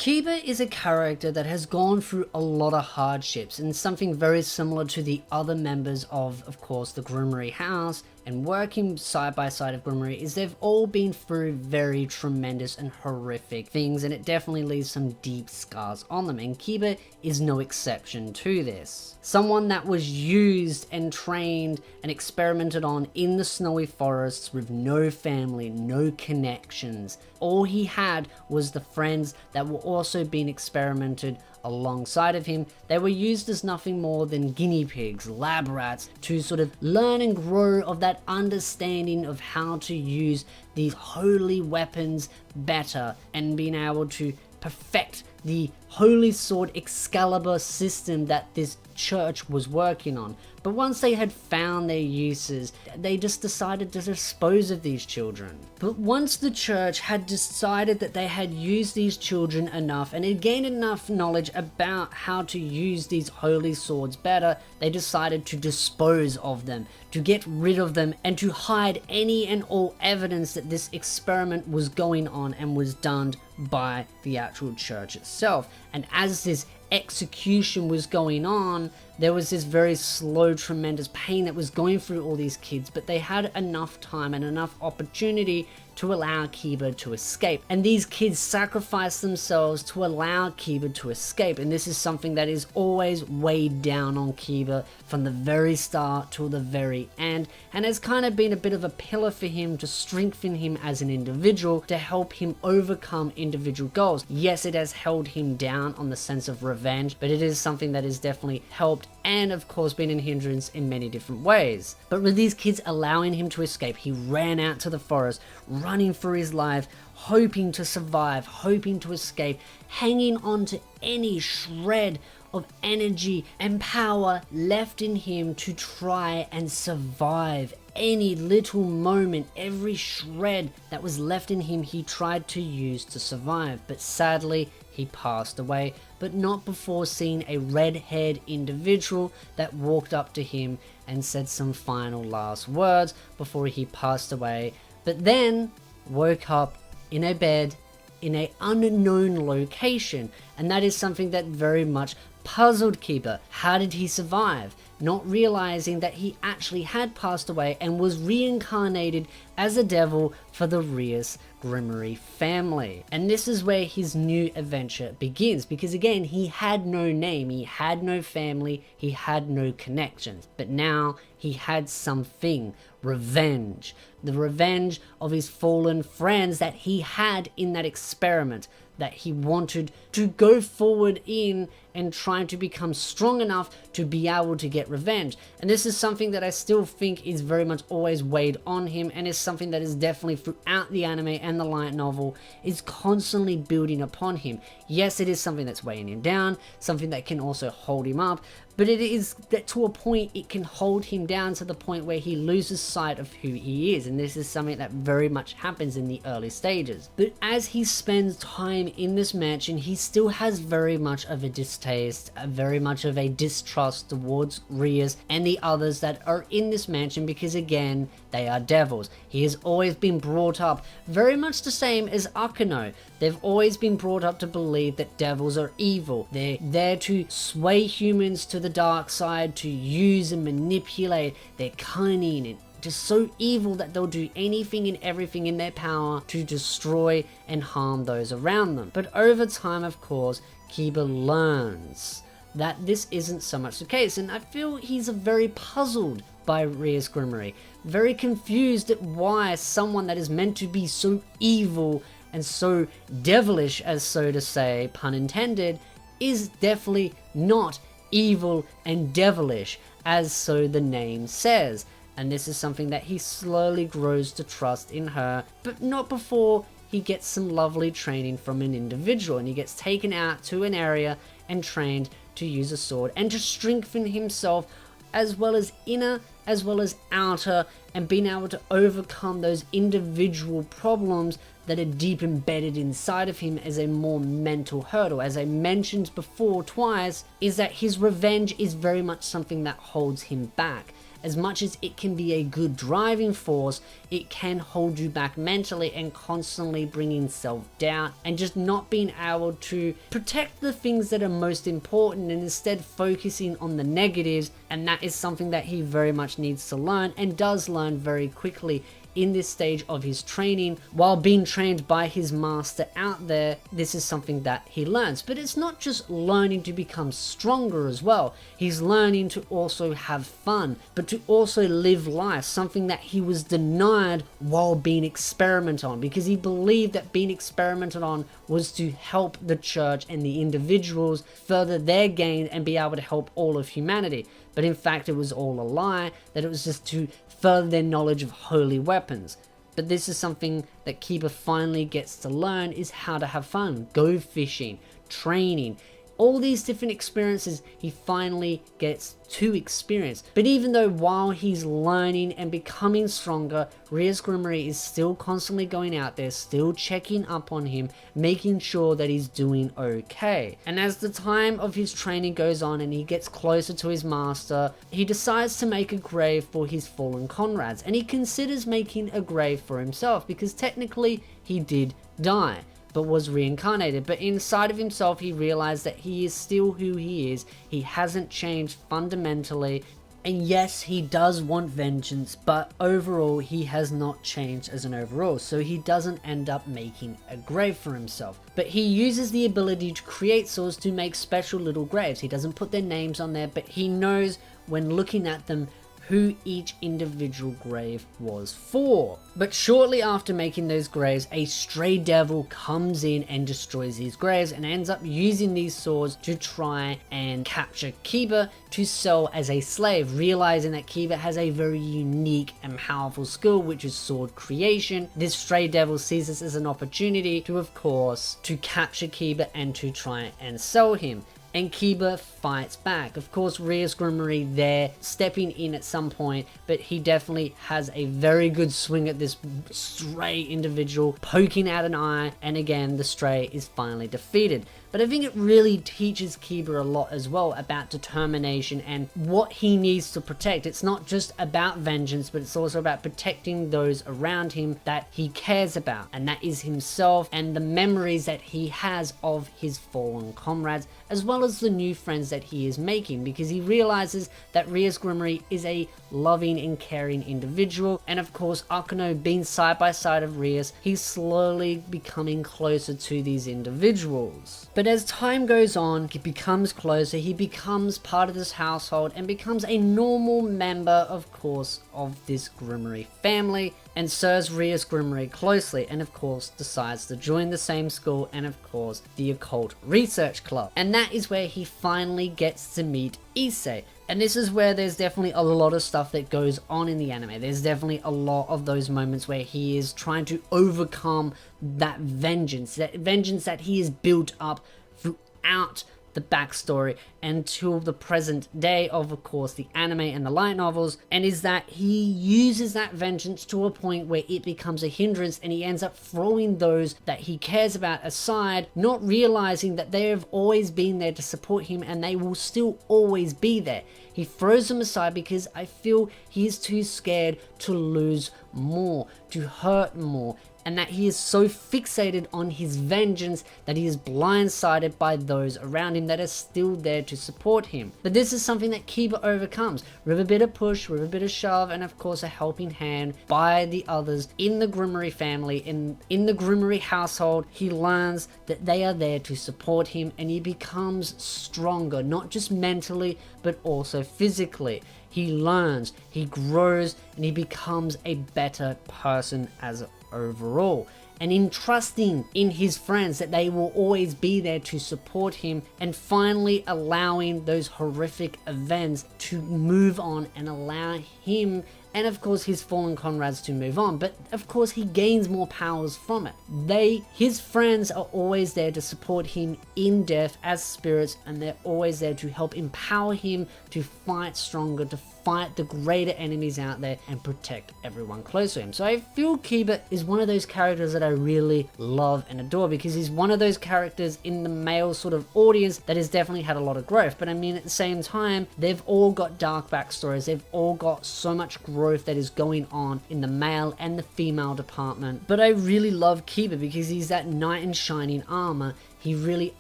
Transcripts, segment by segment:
Kiba is a character that has gone through a lot of hardships, and something very similar to the other members of course, the Grimoire House, and working side by side of Grimoire is they've all been through very tremendous and horrific things, and it definitely leaves some deep scars on them, and Kiba is no exception to this. Someone that was used and trained and experimented on in the snowy forests with no family, no connections. All he had was the friends that were also being experimented alongside of him. They were used as nothing more than guinea pigs, lab rats, to sort of learn and grow of that understanding of how to use these holy weapons better, and being able to perfect the holy sword Excalibur system that this church was working on. But once they had found their uses, they just decided to dispose of these children. But once the church had decided that they had used these children enough and had gained enough knowledge about how to use these holy swords better, they decided to dispose of them, to get rid of them, and to hide any and all evidence that this experiment was going on and was done by the actual church itself. And as this execution was going on, there was this very slow, tremendous pain that was going through all these kids, but they had enough time and enough opportunity to allow Kiba to escape. And these kids sacrificed themselves to allow Kiba to escape. And this is something that is always weighed down on Kiba from the very start till the very end, and has kind of been a bit of a pillar for him to strengthen him as an individual, to help him overcome individual goals. Yes, it has held him down on the sense of revenge, but it is something that has definitely helped and of course been a hindrance in many different ways. But with these kids allowing him to escape, he ran out to the forest, running for his life, hoping to survive, hoping to escape, hanging on to any shred of energy and power left in him to try and survive. Any little moment, every shred that was left in him, he tried to use to survive. But sadly, he passed away, but not before seeing a red-haired individual that walked up to him and said some final last words before he passed away, but then woke up in a bed in an unknown location. And that is something that very much puzzled Kiba. How did he survive? Not realizing that he actually had passed away and was reincarnated as a devil for the Rias Grimoire family. And this is where his new adventure begins, because again, he had no name, he had no family, he had no connections, but now he had something: revenge. The revenge of his fallen friends that he had in that experiment, that he wanted to go forward in and try to become strong enough to be able to get revenge. And this is something that I still think is very much always weighed on him, and is something that is definitely throughout the anime and the light novel is constantly building upon him. Yes, it is something that's weighing him down, something that can also hold him up, but it is that to a point it can hold him down to the point where he loses sight of who he is, and this is something that very much happens in the early stages. But as he spends time in this mansion, he still has very much of a distaste, very much of a distrust towards Rias and the others that are in this mansion, because again, they are devils. He has always been brought up very much the same as Akeno. They've always been brought up to believe that devils are evil. They're there to sway humans to the dark side, to use and manipulate. They're cunning and just so evil that they'll do anything and everything in their power to destroy and harm those around them. But over time, of course, Kiba learns that this isn't so much the case, and I feel he's very puzzled by Rias Grimoire, very confused at why someone that is meant to be so evil and so devilish, as so to say, pun intended, is definitely not evil and devilish, as so the name says. And this is something that he slowly grows to trust in her, but not before he gets some lovely training from an individual, and he gets taken out to an area and trained to use a sword and to strengthen himself, as well as inner as well as outer, and being able to overcome those individual problems that are deep embedded inside of him as a more mental hurdle. As I mentioned before twice, is that his revenge is very much something that holds him back. as much as it can be a good driving force, it can hold you back mentally and constantly bringing self-doubt and just not being able to protect the things that are most important and instead focusing on the negatives. And that is something that he very much needs to learn, and does learn very quickly in this stage of his training. While being trained by his master out there, this is something that he learns. But it's not just learning to become stronger as well. He's learning to also have fun, but to also live life, something that he was denied while being experimented on, because he believed that being experimented on was to help the church and the individuals further their gain and be able to help all of humanity. But in fact, it was all a lie, that it was just to further their knowledge of holy weapons. But this is something that Kiba finally gets to learn, is how to have fun, go fishing, training, all these different experiences he finally gets to experience. But even though while he's learning and becoming stronger, Rias Grimmery is still constantly going out there, still checking up on him, making sure that he's doing okay. And as the time of his training goes on and he gets closer to his master, he decides to make a grave for his fallen comrades, and he considers making a grave for himself, because technically he did die but was reincarnated. But inside of himself, he realized that he is still who he is. He hasn't changed fundamentally. And yes, he does want vengeance, but overall, he has not changed as an overall. So he doesn't end up making a grave for himself. But he uses the ability to create souls to make special little graves. He doesn't put their names on there, but he knows when looking at them who each individual grave was for. But shortly after making those graves, a stray devil comes in and destroys these graves and ends up using these swords to try and capture Kiba to sell as a slave, realizing that Kiba has a very unique and powerful skill, which is sword creation. This stray devil sees this as an opportunity to, of course, to capture Kiba and to try and sell him. And Kiba fights back. Of course, Rias Grimmery there stepping in at some point, but he definitely has a very good swing at this stray individual, poking out an eye, and again, the stray is finally defeated. But I think it really teaches Kiba a lot as well about determination and what he needs to protect. It's not just about vengeance, but it's also about protecting those around him that he cares about, and that is himself and the memories that he has of his fallen comrades, as well as the new friends that he is making, because he realizes that Rias Grimmery is a loving and caring individual. And of course, Akeno being side by side of Rias, he's slowly becoming closer to these individuals. But as time goes on, he becomes closer, he becomes part of this household and becomes a normal member, of course, of this Grimmery family, and serves Rias Grimmery closely, and of course decides to join the same school and of course the Occult Research Club. And that is where he finally gets to meet Issei. And this is where there's definitely a lot of stuff that goes on in the anime. There's definitely a lot of those moments where he is trying to overcome that vengeance that he has built up throughout the backstory until the present day of course, the anime and the light novels, and is that he uses that vengeance to a point where it becomes a hindrance, and he ends up throwing those that he cares about aside, not realizing that they have always been there to support him and they will still always be there. He throws them aside because I feel he is too scared to lose more, to hurt more, and that he is so fixated on his vengeance that he is blindsided by those around him that are still there to support him. But this is something that Kiba overcomes with a bit of push, with a bit of shove, and of course a helping hand by the others in the Grimmery family, in the Grimmery household. He learns that they are there to support him, and he becomes stronger, not just mentally but also physically. He learns, he grows, and he becomes a better person as overall. And in trusting in his friends that they will always be there to support him, and finally allowing those horrific events to move on and allow him and of course his fallen comrades to move on. But of course he gains more powers from it. His friends are always there to support him in death as spirits, and they're always there to help empower him to fight stronger, to fight the greater enemies out there and protect everyone close to him. So I feel Kiba is one of those characters that I really love and adore, because he's one of those characters in the male sort of audience that has definitely had a lot of growth. But I mean, at the same time, they've all got dark backstories. They've all got so much growth that is going on in the male and the female department. But I really love Kiba because he's that knight in shining armor. He really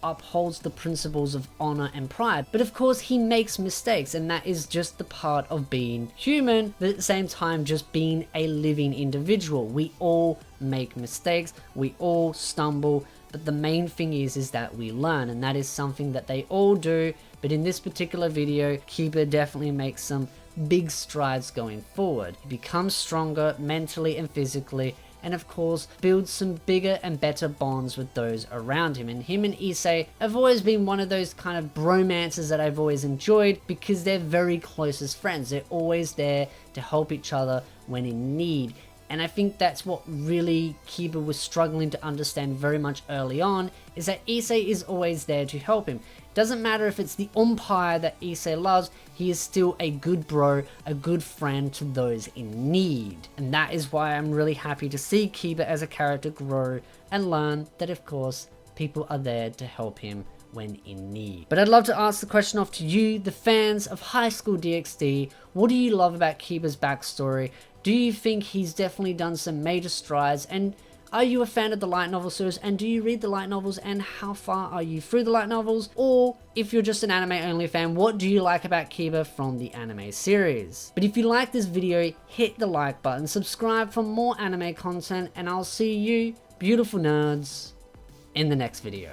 upholds the principles of honor and pride. But of course, he makes mistakes, and that is just the part of being human, but at the same time, just being a living individual. We all make mistakes, we all stumble, but the main thing is that we learn, and that is something that they all do. But in this particular video, Kiba definitely makes some big strides going forward. He becomes stronger mentally and physically, and of course builds some bigger and better bonds with those around him. And him and Issei have always been one of those kind of bromances that I've always enjoyed, because they're very close as friends. They're always there to help each other when in need. And I think that's what really Kiba was struggling to understand very much early on, is that Issei is always there to help him. Doesn't matter if it's the umpire that Issei loves, he is still a good bro, a good friend to those in need. And that is why I'm really happy to see Kiba as a character grow and learn that, of course, people are there to help him when in need. But I'd love to ask the question off to you, the fans of High School DxD. What do you love about Kiba's backstory? Do you think he's definitely done some major strides? And are you a fan of the light novel series, and do you read the light novels, and how far are you through the light novels? Or if you're just an anime only fan, what do you like about Kiba from the anime series? But if you like this video, hit the like button, subscribe for more anime content, and I'll see you beautiful nerds in the next video.